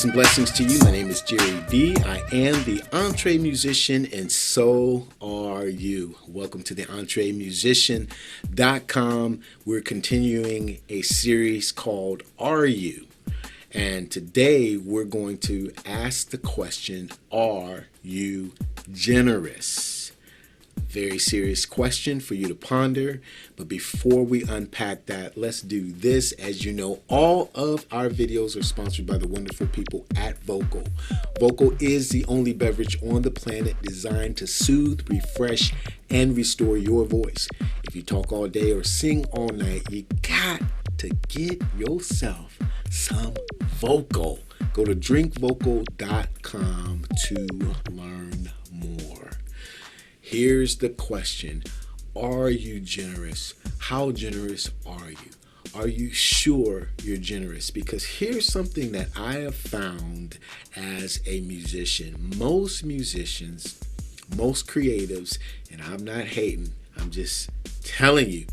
and blessings to you. My name is Jere D. I am the EntreMusician, and so are you. Welcome to the EntreMusician.com. We're continuing a series called Are You? And today we're going to ask the question, are you generous? Very serious question for you to ponder. But before we unpack that, let's do this. As you know, all of our videos are sponsored by the wonderful people at Vocal. Vocal is the only beverage on the planet designed to soothe, refresh, and restore your voice. If you talk all day or sing all night, you got to get yourself some Vocal. Go to drinkvocal.com to learn more. Here's the question. Are you generous? How generous are you? Are you sure you're generous? Because here's something that I have found as a musician. Most musicians, most creatives, and I'm not hating, I'm just telling you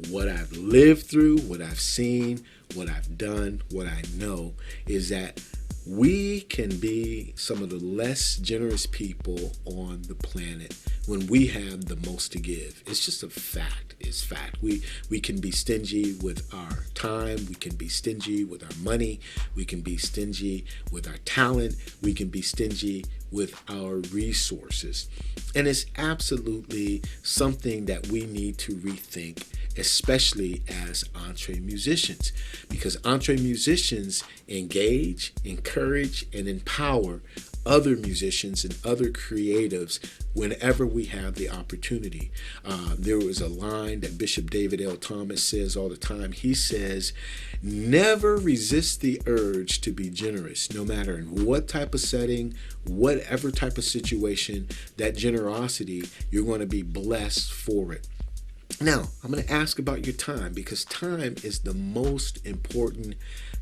what I've lived through, what I've seen, what I've done, what I know, is that we can be some of the less generous people on the planet when we have the most to give. It's just a fact. It's fact. We can be stingy with our time. We can be stingy with our money. We can be stingy with our talent. We can be stingy with our resources. And it's absolutely something that we need to rethink, especially as EntreMusicians, because EntreMusicians engage, encourage, and empower other musicians and other creatives whenever we have the opportunity. There was a line that Bishop David L. Thomas says all the time. He says, never resist the urge to be generous, no matter in what type of setting, whatever type of situation. That generosity, you're going to be blessed for it. Now, I'm going to ask about your time, because time is the most important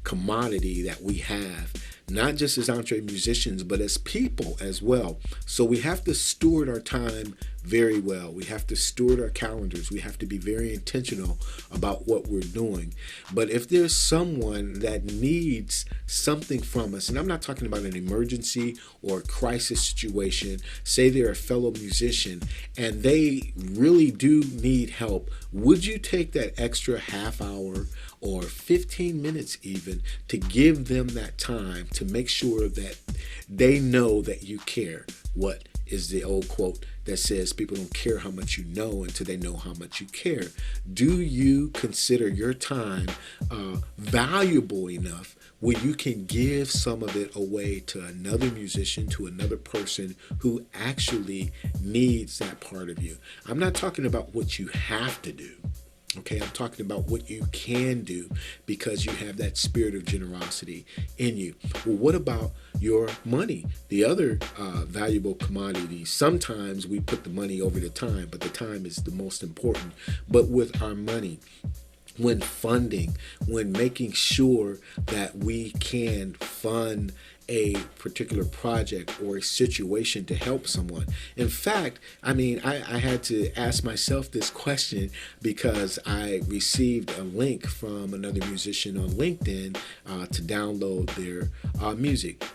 commodity that we have, not just as EntreMusicians, but as people as well. So we have to steward our time very well. We have to steward our calendars. We have to be very intentional about what we're doing. But if there's someone that needs something from us, and I'm not talking about an emergency or a crisis situation, say they're a fellow musician and they really do need help, would you take that extra half hour or 15 minutes even to give them that time to make sure that they know that you care? What is the old quote that says people don't care how much you know until they know how much you care? Do you consider your time valuable enough where you can give some of it away to another musician, to another person who actually needs that part of you? I'm not talking about what you have to do. Okay, I'm talking about what you can do because you have that spirit of generosity in you. Well, what about your money? The other valuable commodity. Sometimes we put the money over the time, but the time is the most important. But with our money, when funding, when making sure that we can fund a particular project or a situation to help someone. In fact, I had to ask myself this question because I received a link from another musician on LinkedIn to download their music.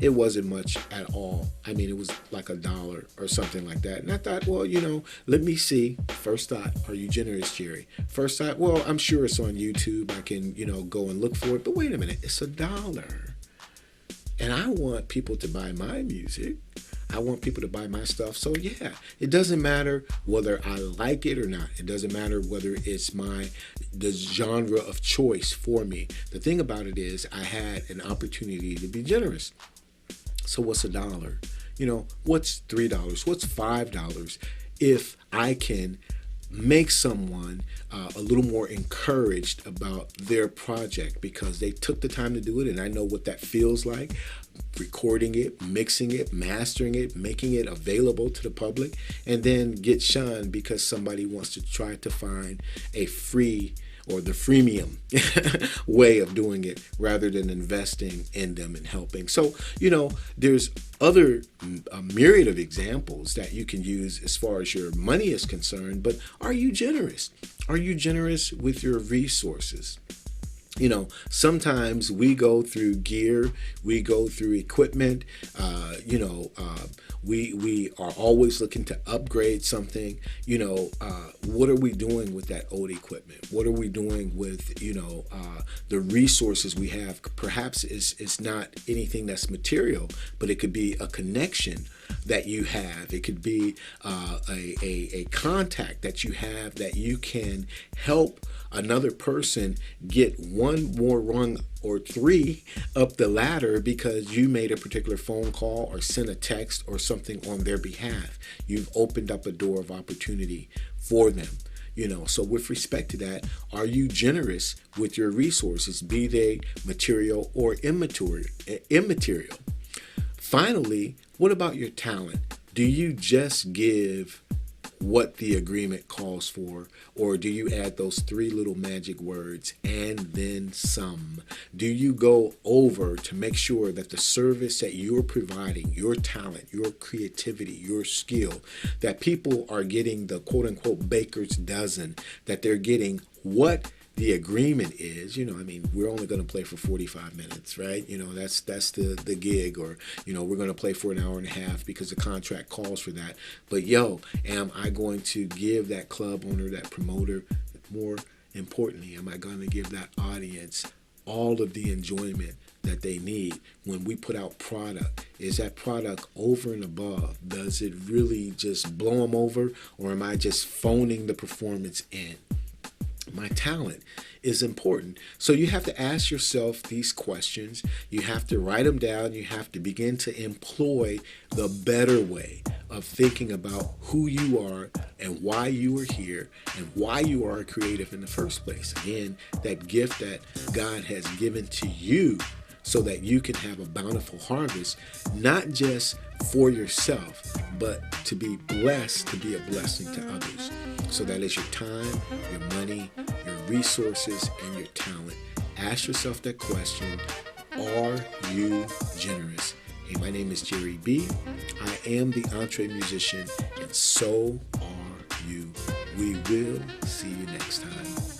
It wasn't much at all. It was like $1 or something like that. And I thought, well, let me see. First thought, are you generous, Jere? First thought, well, I'm sure it's on YouTube. I can, go and look for it. But wait a minute, it's $1. And I want people to buy my music. I want people to buy my stuff. So yeah, it doesn't matter whether I like it or not. It doesn't matter whether it's the genre of choice for me. The thing about it is I had an opportunity to be generous. So what's $1? What's $3? What's $5 if I can make someone a little more encouraged about their project because they took the time to do it, and I know what that feels like, recording it, mixing it, mastering it, making it available to the public, and then get shunned because somebody wants to try to find a free or the freemium way of doing it rather than investing in them and helping. So, there's other myriad of examples that you can use as far as your money is concerned, but are you generous? Are you generous with your resources? Sometimes we go through gear, we go through equipment, we are always looking to upgrade something. What are we doing with that old equipment? What are we doing with, the resources we have? Perhaps it's not anything that's material, but it could be a connection that you have. It could be a contact that you have that you can help another person get one more rung or three up the ladder because you made a particular phone call or sent a text or something on their behalf. You've opened up a door of opportunity for them. So with respect to that, are you generous with your resources, be they material or immaterial? Finally, what about your talent? Do you just give what the agreement calls for, or do you add those three little magic words, and then some? Do you go over to make sure that the service that you're providing, your talent, your creativity, your skill, that people are getting the quote-unquote baker's dozen, that they're getting what the agreement is? We're only going to play for 45 minutes, right? That's the gig, or we're going to play for an hour and a half because the contract calls for that. But am I going to give that club owner, that promoter, more importantly, am I going to give that audience all of the enjoyment that they need when we put out product? Is that product over and above? Does it really just blow them over, or am I just phoning the performance in? My talent is important. So you have to ask yourself these questions. You have to write them down. You have to begin to employ the better way of thinking about who you are and why you are here and why you are a creative in the first place. Again, that gift that God has given to you so that you can have a bountiful harvest, not just for yourself, but to be blessed, to be a blessing to others. So that is your time, your money, your resources, and your talent. Ask yourself that question: are you generous? Hey, my name is Jere B. I am the EntreMusician, and so are you. We will see you next time.